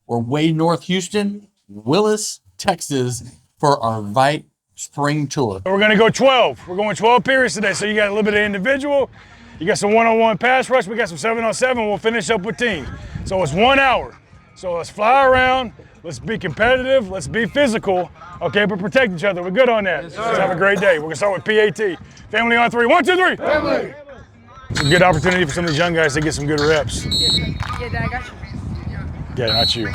We're way north Houston, Willis, Texas, for our VYPE spring tour. We're gonna go 12. We're going 12 periods today. So you got a little bit of individual, you got some one-on-one pass rush, we got some 7-on-7, we'll finish up with team. So it's 1 hour. So let's fly around, let's be competitive, let's be physical, okay, but protect each other. We're good on that. Yes, let's have a great day. We're gonna start with PAT. Family on 3, 1, 2, 3. Family. It's a good opportunity for some of these young guys to get some good reps. Yeah, Dad, I got you. Yeah, not you.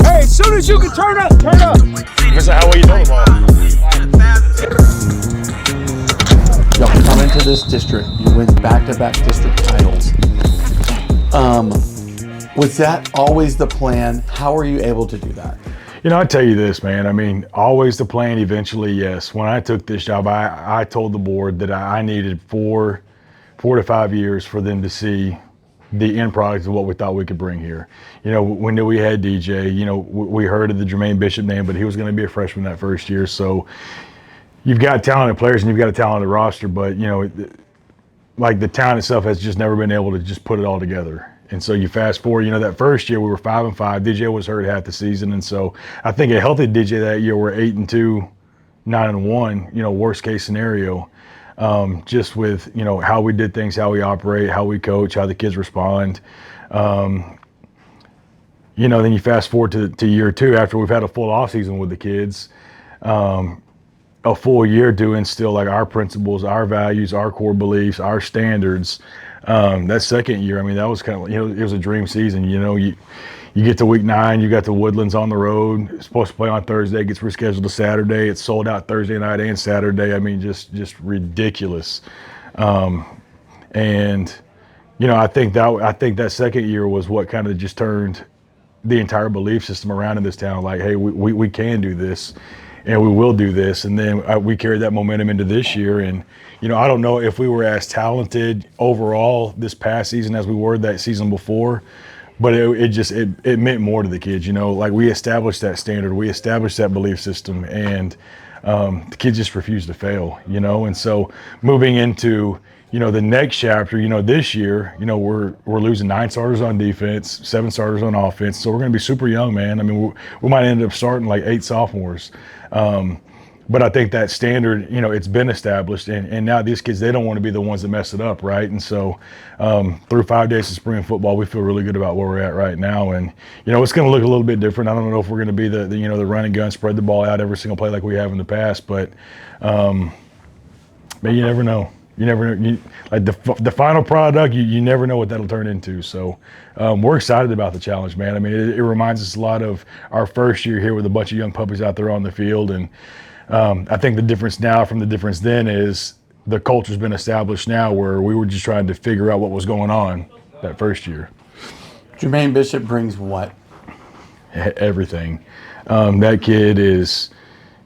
Hey, as soon as you can turn up, turn up. Depends on how well you throw the ball. Y'all come into this district, you win back-to-back district titles. Was that always the plan? How were you able to do that? You know, I tell you this, man. I mean, always the plan, eventually, yes. When I took this job, I told the board that I needed 4 to 5 years for them to see the end product of what we thought we could bring here. You know, when we had DJ, you know, we heard of the Jermaine Bishop name, but he was going to be a freshman that first year. So you've got talented players and you've got a talented roster, but, you know, like the talent itself has just never been able to just put it all together. And so you fast forward, you know, that first year we were 5-5. DJ was hurt half the season. And so I think a healthy DJ that year we're 8-2, 9-1, you know, worst case scenario. Just with, you know, how we did things, how we operate, how we coach, how the kids respond. You know, then you fast forward to year 2 after we've had a full off season with the kids, a full year to instill like our principles, our values, our core beliefs, our standards. That second year, I mean, that was kind of, you know, it was a dream season. You know, you get to week 9, you got the Woodlands on the road. It's supposed to play on Thursday, gets rescheduled to Saturday. It's sold out Thursday night and Saturday. I mean, just ridiculous. And you know, I think that second year was what kind of just turned the entire belief system around in this town. Like, hey, we can do this, and we will do this. And then we carried that momentum into this year. And you know, I don't know if we were as talented overall this past season as we were that season before. But it meant more to the kids, you know, like we established that standard, we established that belief system, and the kids just refused to fail, you know. And so moving into, you know, the next chapter, you know, this year, you know, we're losing 9 starters on defense, 7 starters on offense. So we're going to be super young, man. I mean, we might end up starting like 8 sophomores. But I think that standard, you know, it's been established, and now these kids, they don't want to be the ones that mess it up, right? And so through 5 days of spring football, we feel really good about where we're at right now. And, you know, it's going to look a little bit different. I don't know if we're going to be the you know, the run and gun, spread the ball out every single play like we have in the past, but you never know. You never know. Like the final product, you never know what that'll turn into. So we're excited about the challenge, man. I mean, it reminds us a lot of our first year here with a bunch of young puppies out there on the field. And I think the difference now from the difference then is the culture's been established now, where we were just trying to figure out what was going on that first year. Jermaine Bishop brings what? Everything. That kid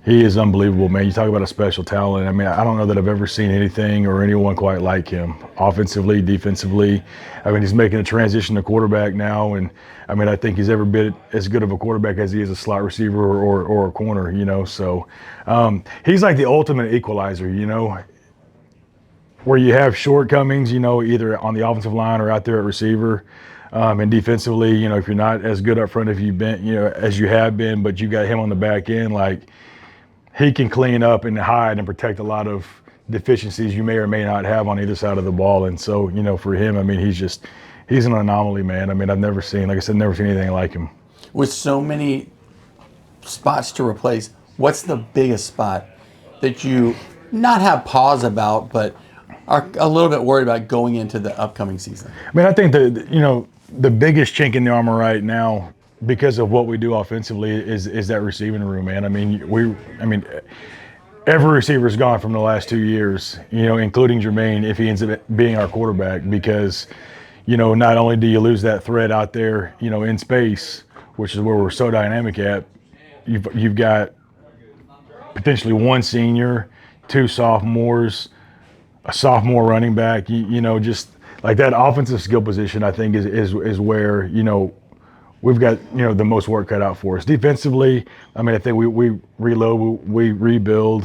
he is unbelievable, man. You talk about a special talent. I mean, I don't know that I've ever seen anything or anyone quite like him, offensively, defensively. I mean, he's making a transition to quarterback now, and I mean, I think he's every bit as good of a quarterback as he is a slot receiver or a corner, you know. So he's like the ultimate equalizer, you know, where you have shortcomings, you know, either on the offensive line or out there at receiver. And defensively, you know, if you're not as good up front as you have been, but you got him on the back end, like, he can clean up and hide and protect a lot of deficiencies you may or may not have on either side of the ball. And so, you know, for him, I mean, he's an anomaly, man. I mean, I've never seen anything like him. With so many spots to replace, what's the biggest spot that you not have pause about, but are a little bit worried about going into the upcoming season? I mean, I think the biggest chink in the armor right now, because of what we do offensively, is that receiving room, man. I mean, every receiver's gone from the last 2 years, you know, including Jermaine, if he ends up being our quarterback, because, you know, not only do you lose that threat out there, you know, in space, which is where we're so dynamic at, you've got potentially 1 senior, 2 sophomores, a sophomore running back, you know, just like that offensive skill position, I think is where, you know, we've got, the most work cut out for us. Defensively, I mean, I think we reload, we rebuild.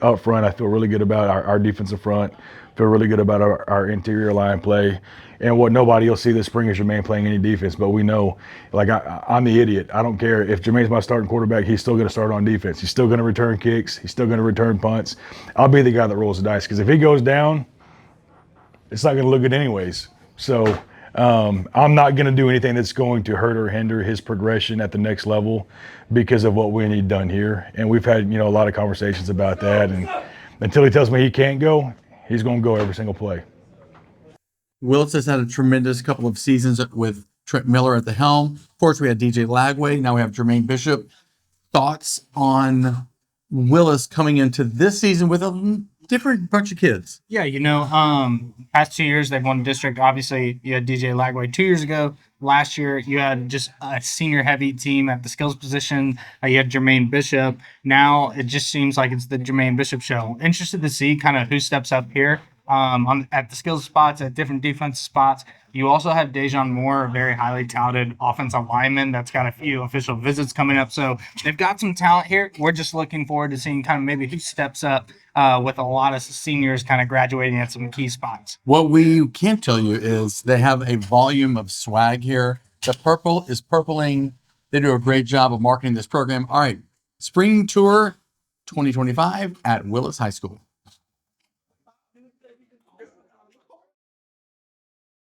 Up front, I feel really good about our defensive front. Feel really good about our interior line play. And what nobody will see this spring is Jermaine playing any defense, but we know, like, I'm the idiot. I don't care. If Jermaine's my starting quarterback, he's still going to start on defense. He's still going to return kicks. He's still going to return punts. I'll be the guy that rolls the dice, because if he goes down, it's not going to look good anyways. So I'm not going to do anything that's going to hurt or hinder his progression at the next level because of what we need done here. And we've had, a lot of conversations about that. And until he tells me he can't go, he's going to go every single play. Willis has had a tremendous couple of seasons with Trent Miller at the helm. Of course, we had DJ Lagway. Now we have Jermaine Bishop. Thoughts on Willis coming into this season with a different bunch of kids? Yeah, past 2 years they've won district. Obviously, you had DJ Lagway 2 years ago. Last year, you had just a senior-heavy team at the skills position. You had Jermaine Bishop. Now it just seems like it's the Jermaine Bishop show. Interested to see kind of who steps up here at the skills spots, at different defensive spots. You also have Dejon Moore, a very highly touted offensive lineman that's got a few official visits coming up. So they've got some talent here. We're just looking forward to seeing kind of maybe who steps up with a lot of seniors kind of graduating at some key spots. What we can't tell you is they have a volume of swag here. The purple is purpling. They do a great job of marketing this program. All right, spring tour 2025 at Willis High School.